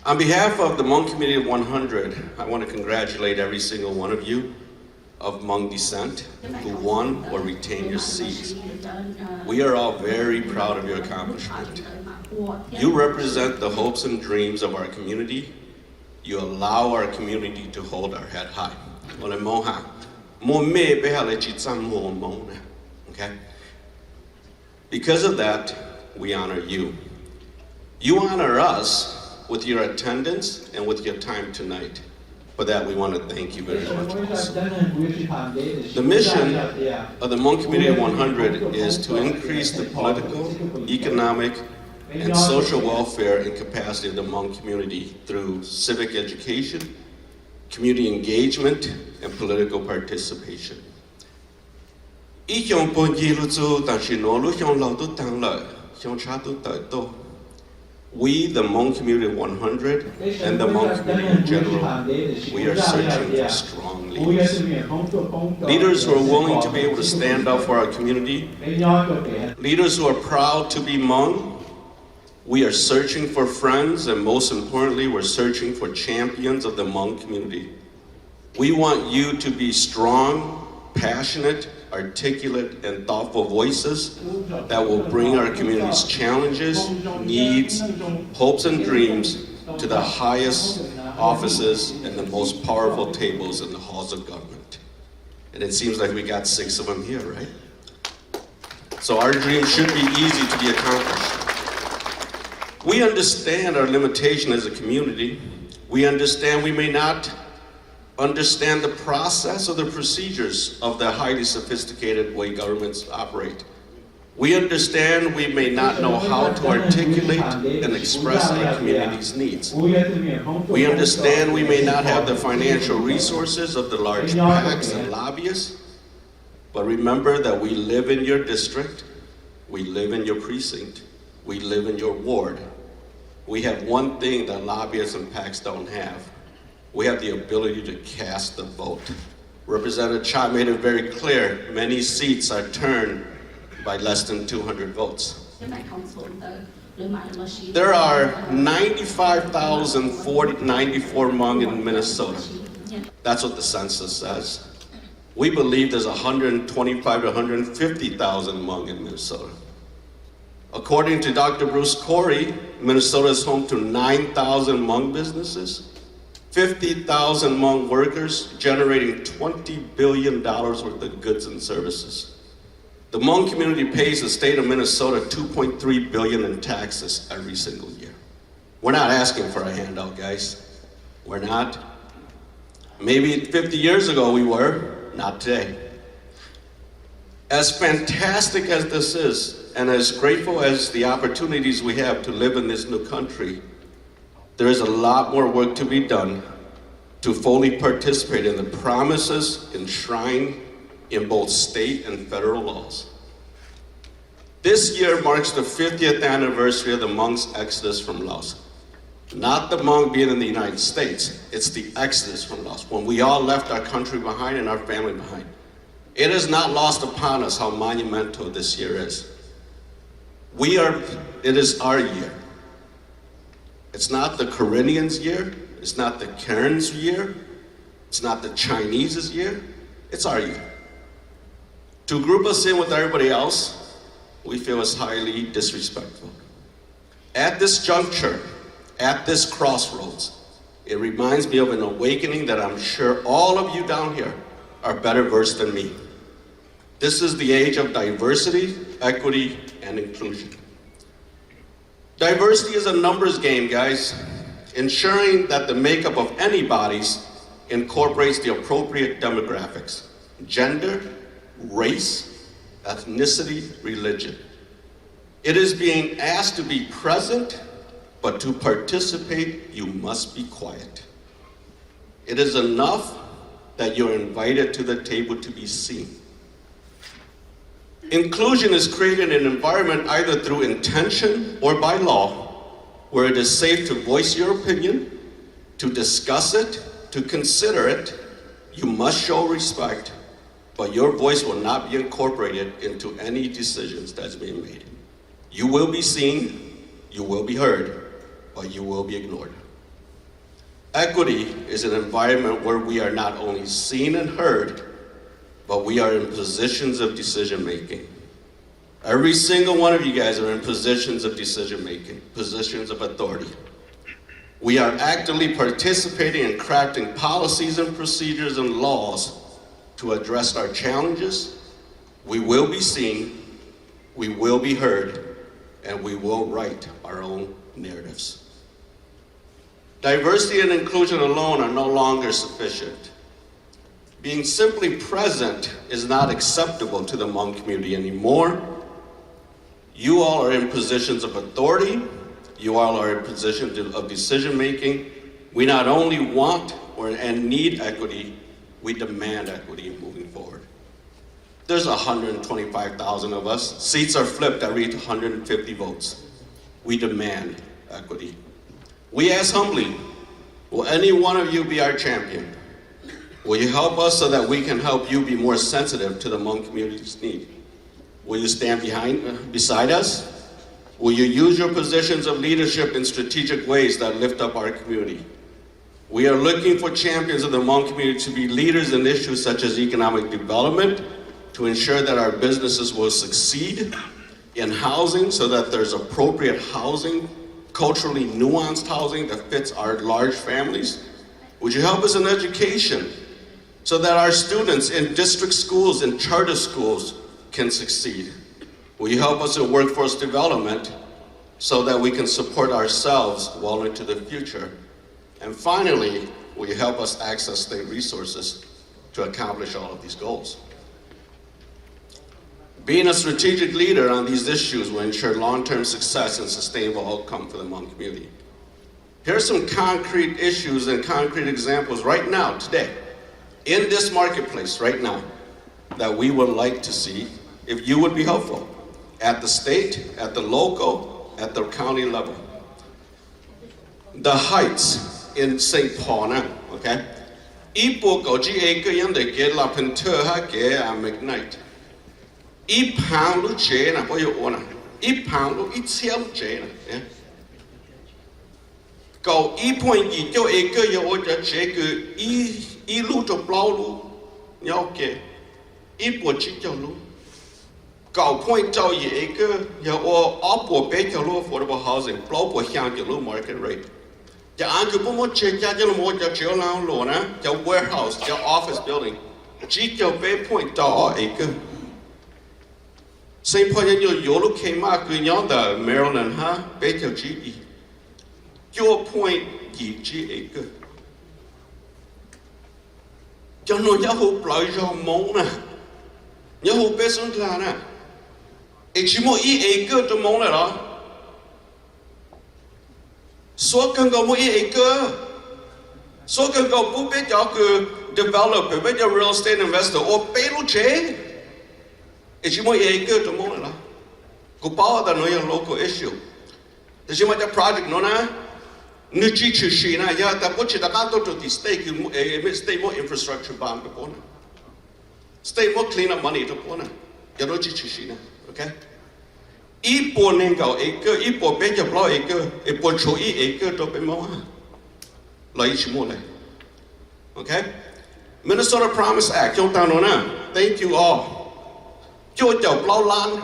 On behalf of the Hmong community of 100, I want to congratulate every single one of you of Hmong descent who won or retained your seats. We are all very proud of your accomplishment. You represent the hopes and dreams of our community. You allow our community to hold our head high. Okay? Because of that, we honor you. You honor us with your attendance and with your time tonight. For that, we want to thank you very much also. The mission of the Hmong Community of 100 is to increase the political, economic, and social welfare and capacity of the Hmong community through civic education, community engagement, and political participation. We, the Hmong community of 100, and the Hmong community in general, we are searching for strong leaders. Leaders who are willing to be able to stand up for our community. Leaders who are proud to be Hmong. We are searching for friends, and most importantly, we're searching for champions of the Hmong community. We want you to be strong, passionate, articulate, and thoughtful voices that will bring our community's challenges, needs, hopes, and dreams to the highest offices and the most powerful tables in the halls of government. And it seems like we got 6 of them here, right? So our dreams should be easy to be accomplished. We understand our limitation as a community. We understand we may not understand the process or the procedures of the highly sophisticated way governments operate. We understand we may not know how to articulate and express our community's needs. We understand we may not have the financial resources of the large PACs and lobbyists, but remember that we live in your district, we live in your precinct, we live in your ward. We have one thing that lobbyists and PACs don't have. We have the ability to cast the vote. Representative Cha made it very clear, many seats are turned by less than 200 votes. There are 95,094 Hmong in Minnesota. That's what the census says. We believe there's 125 to 150,000 Hmong in Minnesota. According to Dr. Bruce Corey, Minnesota is home to 9,000 Hmong businesses, 50,000 Hmong workers generating $20 billion worth of goods and services. The Hmong community pays the state of Minnesota $2.3 billion in taxes every single year. We're not asking for a handout, guys. We're not. Maybe 50 years ago we were, not today. As fantastic as this is, and as grateful as the opportunities we have to live in this new country, there is a lot more work to be done to fully participate in the promises enshrined in both state and federal laws. This year marks the 50th anniversary of the Hmong's exodus from Laos. Not the Hmong being in the United States, it's the exodus from Laos, when we all left our country behind and our family behind. It is not lost upon us how monumental this year is. It is our year. It's not the Koreans' year, it's not the Karen's year, it's not the Chinese's year, it's our year. To group us in with everybody else, we feel is highly disrespectful. At this juncture, at this crossroads, it reminds me of an awakening that I'm sure all of you down here are better versed than me. This is the age of diversity, equity, and inclusion. Diversity is a numbers game, guys, ensuring that the makeup of any bodies incorporates the appropriate demographics: gender, race, ethnicity, religion. It is being asked to be present, but to participate, you must be quiet. It is enough that you're invited to the table to be seen. Inclusion is creating an environment either through intention or by law, where it is safe to voice your opinion, to discuss it, to consider it. You must show respect, but your voice will not be incorporated into any decisions that's being made. You will be seen, you will be heard, but you will be ignored. Equity is an environment where we are not only seen and heard, but we are in positions of decision making. Every single one of you guys are in positions of decision making, positions of authority. We are actively participating in crafting policies and procedures and laws to address our challenges. We will be seen, we will be heard, and we will write our own narratives. Diversity and inclusion alone are no longer sufficient. Being simply present is not acceptable to the Hmong community anymore. You all are in positions of authority. You all are in positions of decision making. We not only want and need equity, we demand equity moving forward. There's 125,000 of us. Seats are flipped every 150 votes. We demand equity. We ask humbly, will any one of you be our champion? Will you help us so that we can help you be more sensitive to the Hmong community's need? Will you stand beside us? Will you use your positions of leadership in strategic ways that lift up our community? We are looking for champions of the Hmong community to be leaders in issues such as economic development, to ensure that our businesses will succeed, in housing so that there's appropriate housing, culturally nuanced housing that fits our large families. Would you help us in education so that our students in district schools and charter schools can succeed? Will you help us in workforce development so that we can support ourselves well into the future? And finally, will you help us access state resources to accomplish all of these goals? Being a strategic leader on these issues will ensure long-term success and sustainable outcome for the Hmong community. Here are some concrete issues and concrete examples right now, today, in this marketplace right now, that we would like to see if you would be helpful at the state, at the local, at the county level. The Heights in St. Paul now, okay? Ipo goji eke yande ge la pinter ha ge a McKnight. I pound lu jena boy ona. I pound lu itself jena. Go I point yi jo eke yo oja jeke I lu to blau lu nyoke. I po chi jo lu. Go point jo yi eke yo o apo be jo lu affordable housing blau po hyang jo lu market rate. Ja anke po mo che ja jo mo ja jo lao lo na ja warehouse ja office building. Chi jo be point do eke. St. Paul yo yolo came out good yonder Maryland ha be jo chi. Your point yi chi eke. Cho nó yahu ploi jo mong na. Yahu be sun kla na. E chi mo I eke to mong la đó. Số cần go mo I eke. Số cần go bu be jo ku developer be jo real estate investor o be lu che. E chi mo I eke to mong la. Ku pa da no ya local issue. Te chi mo ja project no na. Nuchi chishina ya ta pochi da kanto to the state state more infrastructure bond to pona. State more clean up money to pona. Ya no chishina, okay? I po nengo eke, I po beja blo eke, e po cho I eke to be mo. La I chimo le. Okay? Minnesota Promise Act, yung tano na. Thank you all. Jo jo blo lan.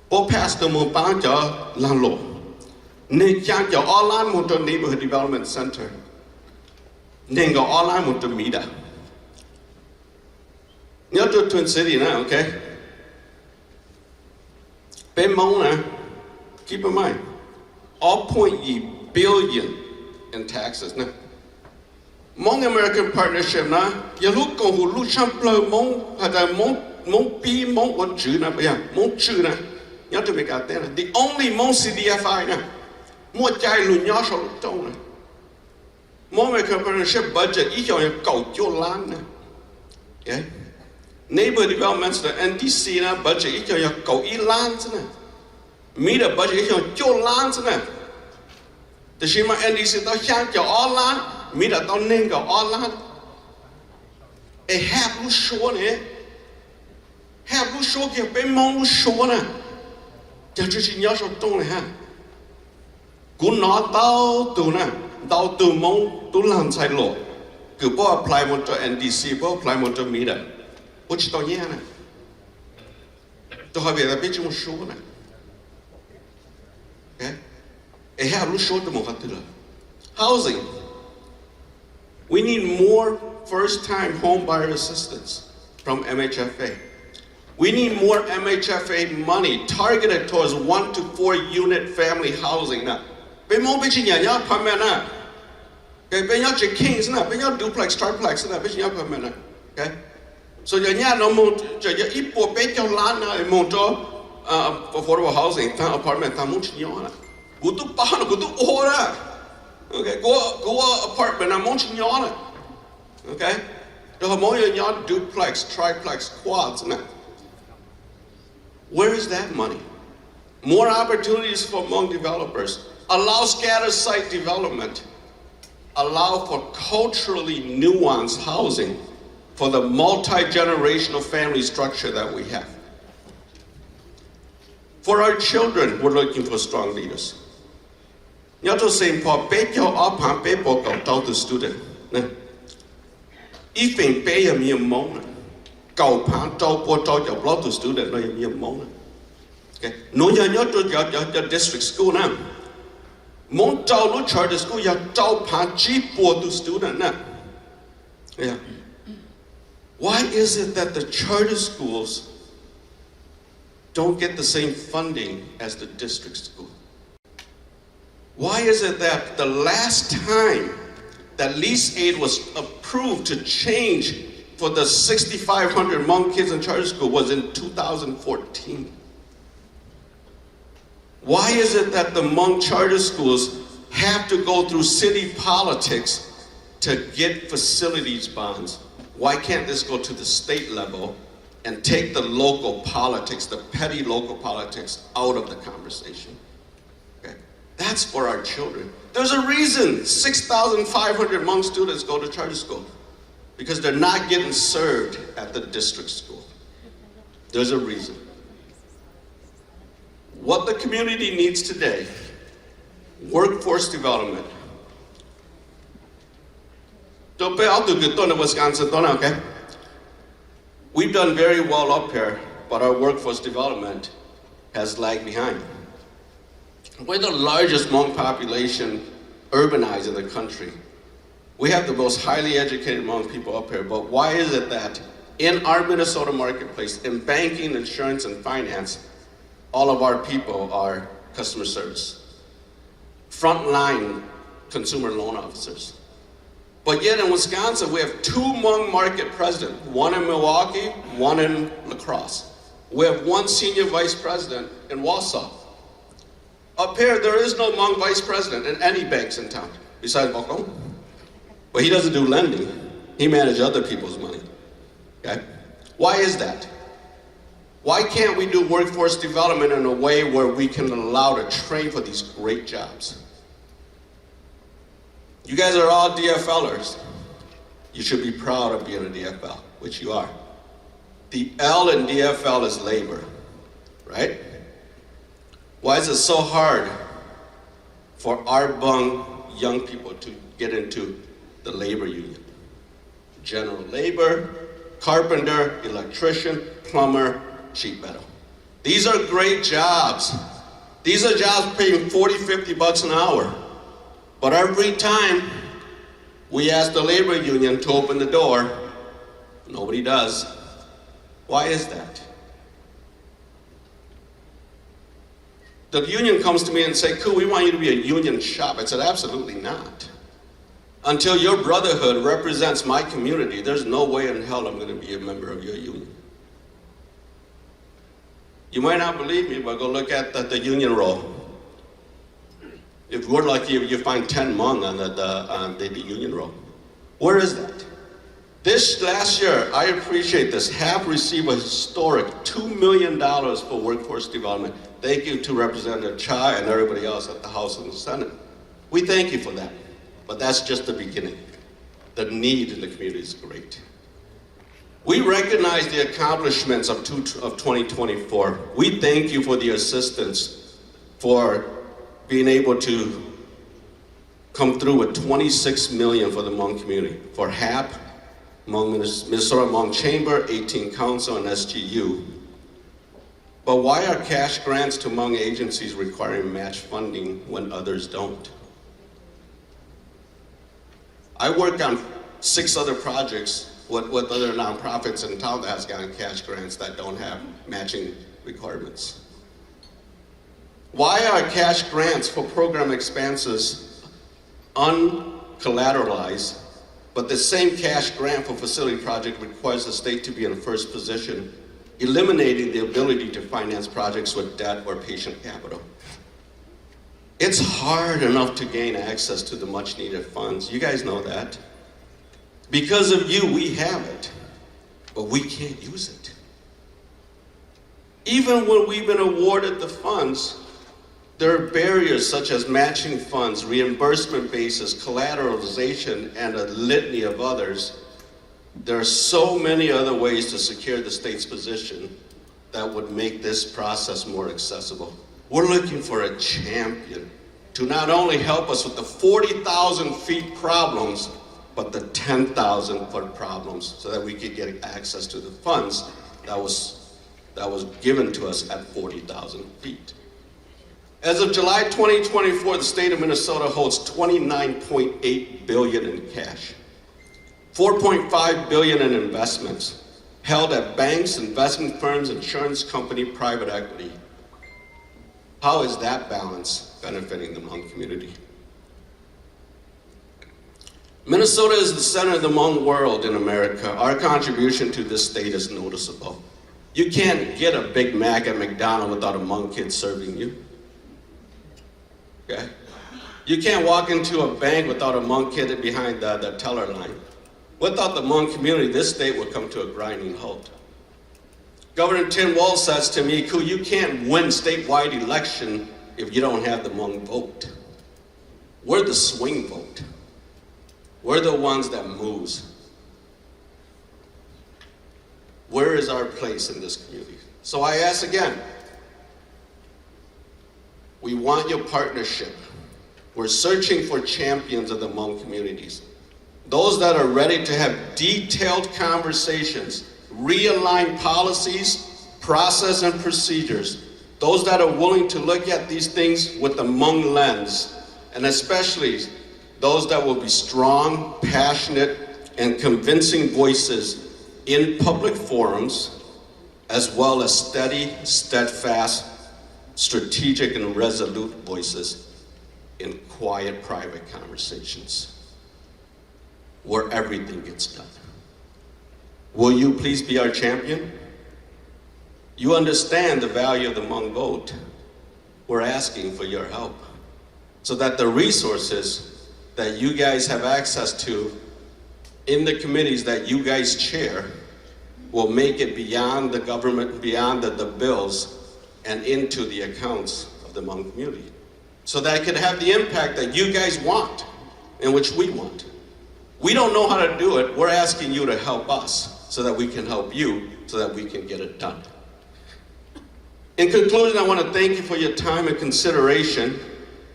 Po pass the mo bang jo lan lo. Neng Xiong cho online một trong neighborhood development center. Neng go online một trong Mida. Nhớ cho Twin City na, okay? Bên mong na, keep in mind, all point ye billion in taxes na. Hmong American Partnership na, ya lúc cầu hữu lúc chăm plơ mong, hay là mong pi mong what chữ na, bây giờ mong chữ na. Nhớ cho mình cả tên na. The only mong CDFI na. Mua chai lu nhỏ sau lúc trâu nè. Mua American Partnership budget ý cho nhà cầu cho lan nè. Okay? Neighbor Development the NDC nè budget ý cho nhà cầu ý lan nè. Mida budget ý cho lan nè. Thì khi mà NDC tao sang cho all lan, Mida tao nên go all lan. E hẹp lu số nè. Hẹp lu số kìa bên mong lu số nè. Chả chú chỉ nhỏ sau trâu nè ha. Cú nó tao tù nè, đào từ mong tu làm sai lộ cứ bỏ apply một cho NDC bỏ apply một cho Mỹ đó ôi chỉ tao nhé này tôi hỏi về là biết chúng số này okay ấy ha lúc số tôi một phát từ là housing we need more first-time home buyer assistance from MHFA. We need more MHFA money targeted towards 1 to 4 unit family housing. Now, bên mong bên nhà nhà apartment na, cái bên nhà chỉ kings na, bên nhà duplex, triplex na, bên nhà apartment na, okay? So nhà nó mong cho nhà ít bộ bên trong land na, mong cho affordable housing, thang apartment thang mong chỉ nhỏ na, cú tu pa na, cú tu ô na, okay? Cú apartment na mong chỉ nhỏ na, okay? Rồi mỗi nhà duplex, triplex, quads na. Where is that money? More opportunities for Hmong developers. Allow scattered site development. Allow for culturally nuanced housing for the multi-generational family structure that we have. For our children, we're looking for strong leaders. Nhớ tôi xem for bé cho ở旁bé bộ cầu trao từ student. Ý phình bé là miệng mông. Cầu phán trao bộ trao cho block to student là miệng mông. Okay. Nói nhớ tôi cho district school nè. Mong trao nó charter school ya trao phán chỉ bộ to student nè. Yeah. Why is it that the charter schools don't get the same funding as the district school? Why is it that the last time that lease aid was approved to change for the 6,500 Hmong kids in charter school was in 2014? Why is it that the Hmong charter schools have to go through city politics to get facilities bonds? Why can't this go to the state level and take the local politics, the petty local politics, out of the conversation? Okay. That's for our children. There's a reason 6,500 Hmong students go to charter school, because they're not getting served at the district school. There's a reason. What the community needs today, workforce development. Okay? We've done very well up here, but our workforce development has lagged behind. We're the largest Hmong population urbanized in the country. We have the most highly educated Hmong people up here, but why is it that in our Minnesota marketplace, in banking, insurance, and finance, all of our people are customer service, frontline consumer loan officers? But yet in Wisconsin, we have 2 Hmong market presidents, one in Milwaukee, one in La Crosse. We have 1 senior vice president in Wausau. Up here, there is no Hmong vice president in any banks in town, besides Bokong. But he doesn't do lending. He manages other people's money. Okay? Why is that? Why can't we do workforce development in a way where we can allow to train for these great jobs? You guys are all DFLers. You should be proud of being a DFL, which you are. The L in DFL is labor, right? Why is it so hard for our Vang young people to get into the labor union? General labor, carpenter, electrician, plumber, sheet metal. These are great jobs. These are jobs paying 40, 50 bucks an hour. But every time we ask the labor union to open the door, nobody does. Why is that? The union comes to me and say, "Cool, we want you to be a union shop." I said, absolutely not. Until your brotherhood represents my community, there's no way in hell I'm going to be a member of your union. You might not believe me, but go look at the union roll. If we're lucky, you find 10 Hmong on the union roll. Where is that? This last year, I appreciate this, have received a historic $2 million for workforce development. Thank you to Representative Chai and everybody else at the House and the Senate. We thank you for that, but that's just the beginning. The need in the community is great. We recognize the accomplishments of 2024. We thank you for the assistance, for being able to come through with $26 million for the Hmong community, for HAP, Minnesota Hmong Chamber, 18 Council, and SGU. But why are cash grants to Hmong agencies requiring match funding when others don't? I work on 6 other projects with other nonprofits in town that has gotten cash grants that don't have matching requirements. Why are cash grants for program expenses uncollateralized, but the same cash grant for facility project requires the state to be in first position, eliminating the ability to finance projects with debt or patient capital? It's hard enough to gain access to the much needed funds. You guys know that. Because of you, we have it, but we can't use it. Even when we've been awarded the funds, there are barriers such as matching funds, reimbursement basis, collateralization, and a litany of others. There are so many other ways to secure the state's position that would make this process more accessible. We're looking for a champion to not only help us with the 40,000 feet problems, but the 10,000 foot problems, so that we could get access to the funds that was given to us at 40,000 feet. As of July 2024, the state of Minnesota holds $29.8 billion in cash, $4.5 billion in investments held at banks, investment firms, insurance company, private equity. How is that balance benefiting the Hmong community? Minnesota is the center of the Hmong world in America. Our contribution to this state is noticeable. You can't get a Big Mac at McDonald's without a Hmong kid serving you. Okay? You can't walk into a bank without a Hmong kid behind the teller line. Without the Hmong community, this state would come to a grinding halt. Governor Tim Walz says to me, "Ku, you can't win statewide election if you don't have the Hmong vote. We're the swing vote. We're the ones that moves. Where is our place in this community?" So I ask again, we want your partnership. We're searching for champions of the Hmong communities. Those that are ready to have detailed conversations, realign policies, process, and procedures. Those that are willing to look at these things with the Hmong lens, and especially those that will be strong, passionate, and convincing voices in public forums, as well as steady, steadfast, strategic, and resolute voices in quiet, private conversations where everything gets done. Will you please be our champion? You understand the value of the Hmong vote. We're asking for your help so that the resources that you guys have access to in the committees that you guys chair will make it beyond the government, beyond the bills, and into the accounts of the Hmong community, so that it could have the impact that you guys want and which we want. We don't know how to do it. We're asking you to help us so that we can help you, so that we can get it done. In conclusion, I want to thank you for your time and consideration.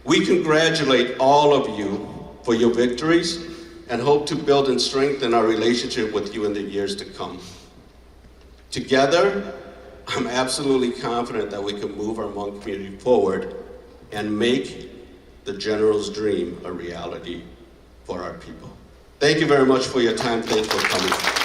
We congratulate all of you for your victories and hope to build and strengthen our relationship with you in the years to come. Together, I'm absolutely confident that we can move our Hmong community forward and make the General's dream a reality for our people. Thank you very much for your time. Thank you for coming.